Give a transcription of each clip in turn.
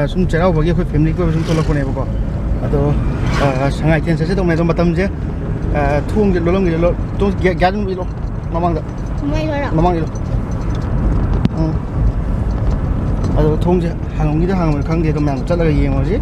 sum chera bagi khoi family ko sum tolak kone bako ado sangai ten se dong me dong batam je thung je lolong je lo to gyadum ilo mamang da mamang ilo ado thung je hangong gi da hangong khang de to mang chat la yeng mo ji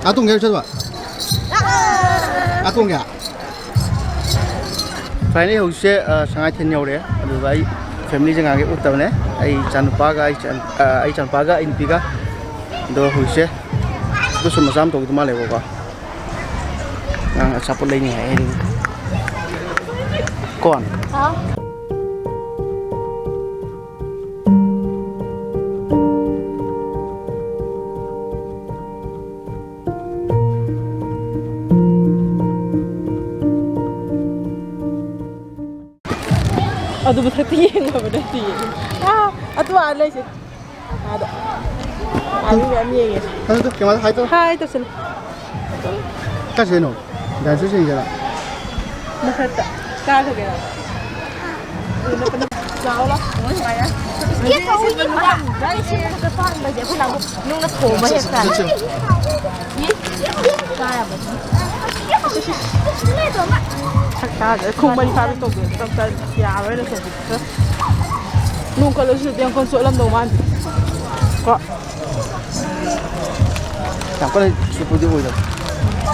thôi tung nghe chưa tung nghe phải này hồi xưa sang thiên nhau đấy rồi vậy family jangan cái utama này ai chan paga ai chan paga in piga do hồi xưa tôi semua sam tu malah lewo ka ngang saput lain ni hai kon Aduh betul tiang apa dah tiang? Aduh ada sih. Ada. Ami yang. Ada tu, kemana? Hai tu. Hai tu sel. Kasih no, dah selesai je lah. Nak tak? Kau tu kena. Jauh lah. Mana ya? Dia tahu ini bukan. Dari sini ke depan baca pun aku nunggu thom baca kan. Ni. Saya betul. Ini tu mak. Chắc không bao nhiêu tục được tâm tâm nhà với là sẽ được luôn có sự tiền con sữa lâm đầu man có chẳng có này chụp đi rồi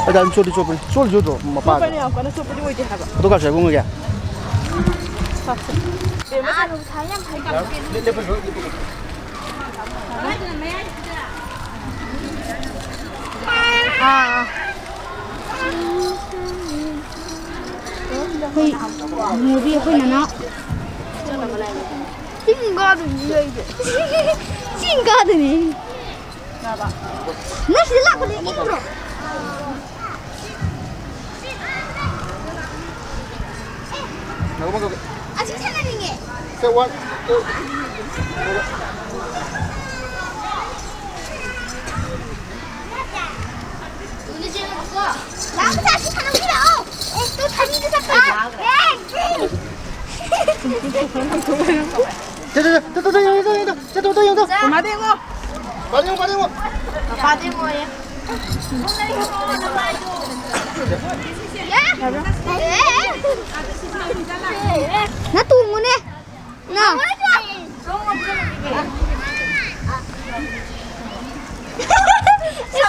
ở đây chụp đi rồi mà ba cái này có nó chụp đi rồi thì hả tôi gặp sẽ không người kìa Đúng thấy em thấy cầm Hui, mua bia hui nó. 신가드니. 신가드니. 나 실라 그래 이거. nào có cái 아직 차라리게. cái quan 오늘 지금 먹어. 나도 다시 사는 필요. 또 다니는 사람. 저 mà đi không 받은 거 뭐예요? 나 똥이네. 나.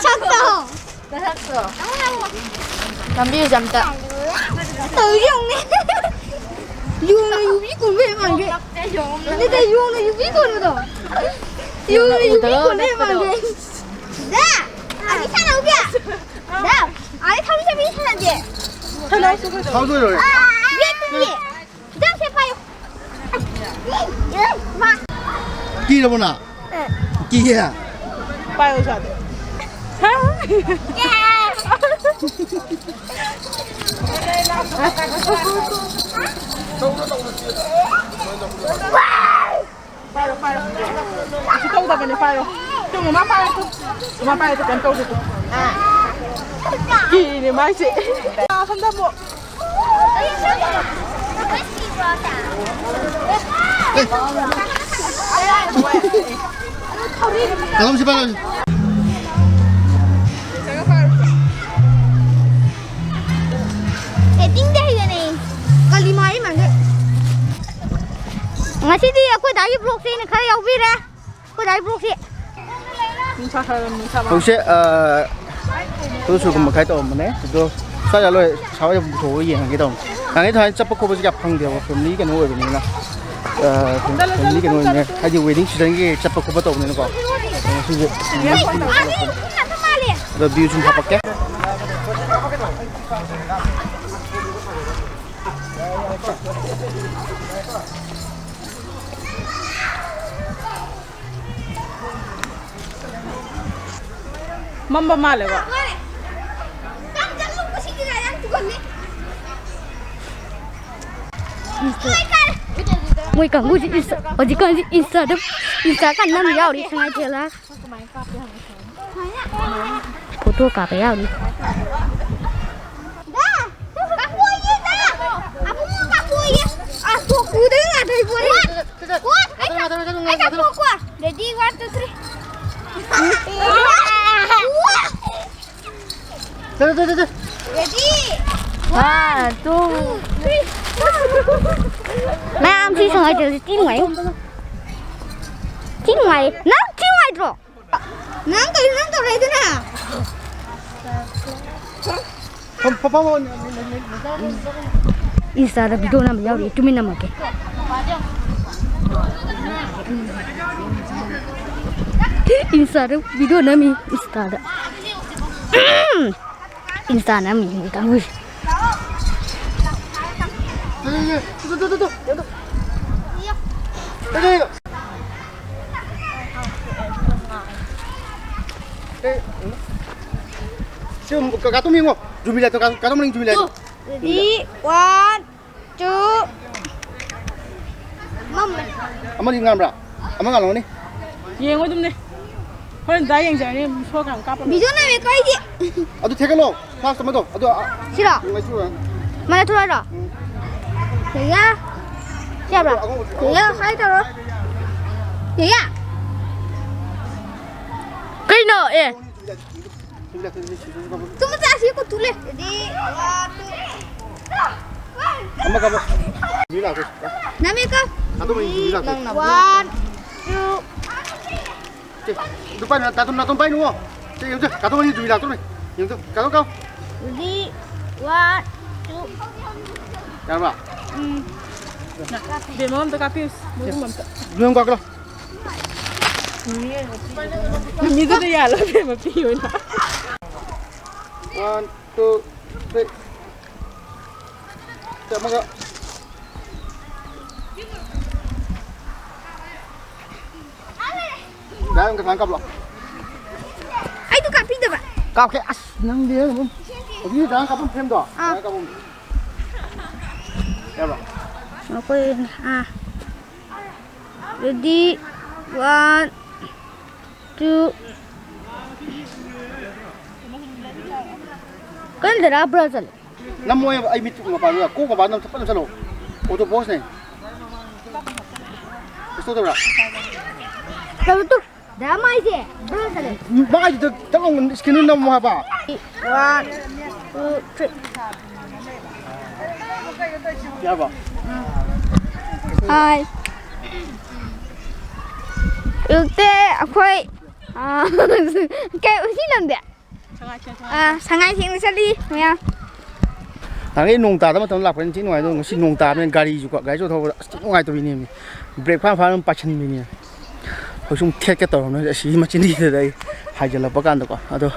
샀어. 나 샀어. 담비를 잠다. Tự dùng nè. Dùng này dùng biết còn về mà kìa. Người ta dùng này dùng biết còn rồi. Dùng này dùng biết còn về mà kìa. 나! 아니 사나 오비야. 나! 아니 탐색이 사나지. 사도 rồi 왜 그게? 기다려 봐요. 마. kia đâu nào kia bao giờ đấy Fire. Kita udah bener fire. Cuma mama fire tuh. 엄마 빨리 잠깐 떠오르. 기니 맛이. 아, 산다보. 나도 시발라. Tính đây rồi này. Còn đi máy mà đấy. Mà xí đi cô đá giúp luộc xí này khai đâu biết ra. Cô đá giúp luộc xí. 혹시 도수 그 khai tàu mà nè, tôi sao giờ rồi sáu giờ buổi gì hàng cái tàu, hàng cái thời chấp cô bây giờ phăng điều phần lý cái nồi bên này nè, phần lý cái nồi này, hay gì wedding chỉ cái chấp cô bắt tàu này nó có, rồi view chúng ta bắt cái. Mamba male ba. Mui cả ngu gì ở chỉ cần gì insta đó, insta cả năm giờ đi sang ai chơi lá. Photo cả phải đi. Ready, 1, 2, 3. Đây. Ready. 1, 2, 3. Nam chỉ sang ai chơi chín ngày. Chín ngày, năm chín ngày rồi. Năm tôi đây thế nào? Không. Insta da video nam yaw đi, tumi nam ke. Insta da video nam Insta da. Insta nam mi ka ngui. Đây. 지금 가도 민고 준비해 또 가도 민고 준비해. Ready, 1, 2. Mama. 엄마 이거 가라. 엄마 가라 오니. Yeng quá đi. Thôi giá yeng giờ đi số càng cáp. Video nam me kai di. 아도 태글로. 파스 마도. 아도 싫어. 이거 싫어. Mana thôi rồi. Thế á. Chào rồi. Thế á, hay tao rồi. Thế á. Cây nợ ê. Tụi mình ra xíu con tụi lên. Ready, 1, 2. 엄마 가봐. 준비라 그. Nam me ka. 가도 민고 준비라 그. 1, 2. 누가 나도 빨리 누워. 저 영주 가도 민고 준비라 또. 영주 가도. Ready, 1, 2. 야 봐. Để mà tôi cáp pius. 누군 거 그럼. Như thế này là để mà piu na. 1, 2, 3. 자, 먹어. 나 이거 안 깝라. Ai tu kapi dah, Pak? 깝게 아씨 낭 dia 뭐. 어디 나 깝은 팸도. 나 깝은. 야 봐. Okay, Ready, 1, 2. Kan dah berapa kali? 남 뭐야 아이 밑에 거 봐요. 꼬가 만남 첫 번째 살로. 오도 보스네. 쏘더라. Kalau tu dah mai je, berapa kali? 막아지 더 잠깐 스킨은 너무 해 봐. 1, 2, 3. 야 봐. Hai. 이때 아코이 cái gì làm đấy? Sáng nay thì sẽ đi, nghe không? 당연히 농다다 뭐 돈락 버는 진ngoài 돈 신 농다면 가리 주고 가리 줘도 진ngoài 또 비니 브레이크 파는 빠친 비니 혹시 택게 떨어는 시 마친이 되다 하이절라 버간다 거 아도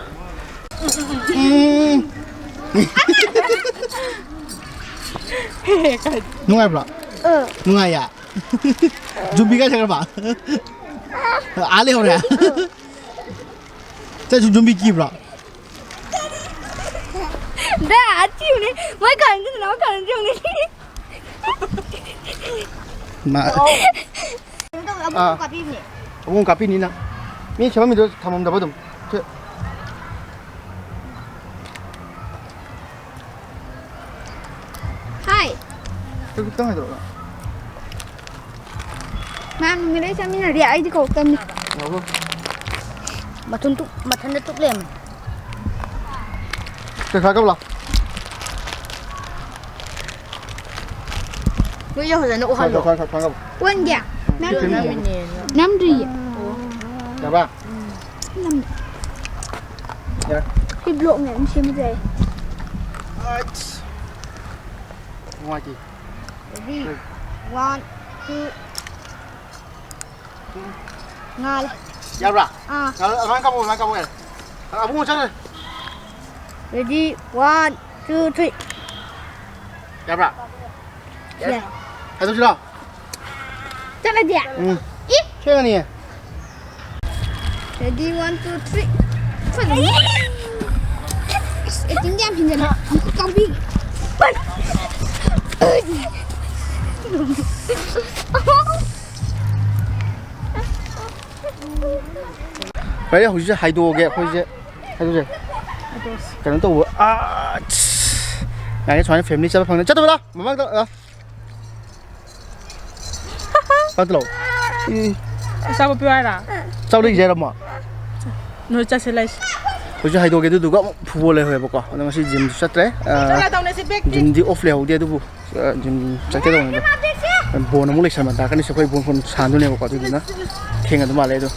농아이 브라 농아이야 준비가 잘 봐. 알레 오래. 자 준비 기 브라. Dah, aciu ni. Mai kan tu nama kan jom ni. 마. Untuk kapi ni. 온 카피니나. 미 처음에 저 담음다 보듬. 저 ꯈꯤꯇꯪ ꯍꯥꯏꯗꯣꯛꯑꯣ ꯃꯌꯥꯝ ꯅꯨꯃꯤꯠ ꯆꯥꯃꯤꯟꯅꯔꯤ ꯑꯩꯗꯤ ꯀꯧꯔꯛꯇꯕꯅꯤ ꯉꯥꯎꯕ ꯃꯊꯟꯗ ꯇꯨꯞ ꯂꯩꯔꯝꯃꯦ ꯈꯔ ꯀꯧꯂꯥ ꯅꯣꯏ ꯐꯖꯅ ꯎꯍꯜꯂꯣ ꯈꯔ ꯀꯧ 원기야 남이네 남들이야 잡아 남들 야 cái lộ này em xem về ngoài chị ready 1 2 ngal 잡아 à 만 까보 아 붕어 차네 ready 1 2 3 잡아 yeah 해도 싫어 chắc là đẹp 응 최근이 ready 1 2 3 cái tiếng em hình như là con đi vậy hồi xưa hai đồ kìa hồi xưa hai đồ gì cái nó tàu à này cái family sao phòng chắc đâu đó mà mang đâu bắt đầu Sao bữa ra? sau đây gì đâu mà Nó chắc sẽ lấy. hồi xưa hai đồ kia tôi có phụ lên hồi bọc à nó sẽ gym sát đấy gym đi off leo dia tu gym chắc cái đó này bồn nó muốn lấy sản phẩm ta cái này sẽ phải bồn sản thôi này bọc tôi nó khen cái mà lấy thôi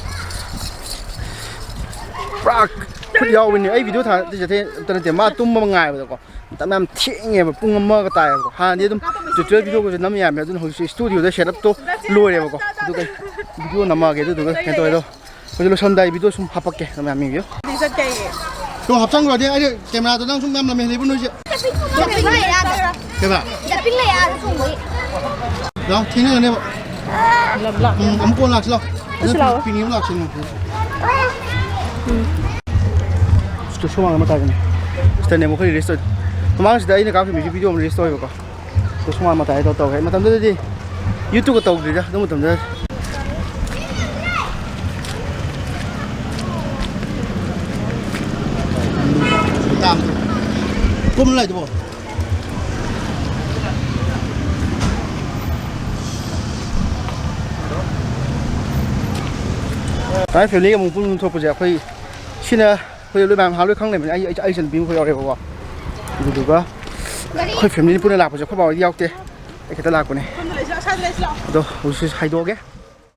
Rock, cứ đi bên này, ấy video thằng, thì thế, tao nói mà tum mà ngày vậy có, tao làm thiện nghe mà bung mà cái tài có, ha, đi tum, chơi video cái nắm nhà mẹ tôi hồi studio để setup to, lôi đấy có, tôi cái video nằm mà cái tôi cái tôi đó, bây giờ Sunday video sum hấp cái, nằm nhà mình biết. Đi rất cây. Tôi hấp xong rồi thì ấy camera tôi đang sum em làm mình lấy bên nuôi chứ. đẹp pin này à Cái gì? đẹp pin này à không mới Đâu, thế này này bộ. Lầm lặng. Ấm con lạc chứ đâu. Slow. Pin yếu lạc chứ đâu. 또 소망을 못 하겠네. 일단 내 목소리 리스트. 도망치 다 이네 가게 뮤직비디오 좀 리스트 해볼까. 또 소망을 못 하겠다 또 해. 뭐 담들지. 유튜브 또 그러자. 너무 담들. 다음. 꿈을 나지 뭐. Đấy, phải lấy một phun thuộc của trẻ khi xin bây giờ bạn háo lưỡi khăng này mình ai dần pin khơi ao đây bảo được không? Khơi phim này phun lạc của trẻ khơi bảo đi ao tê, cái ta lạc của này. Đâu, hồi xưa hay đồ cái.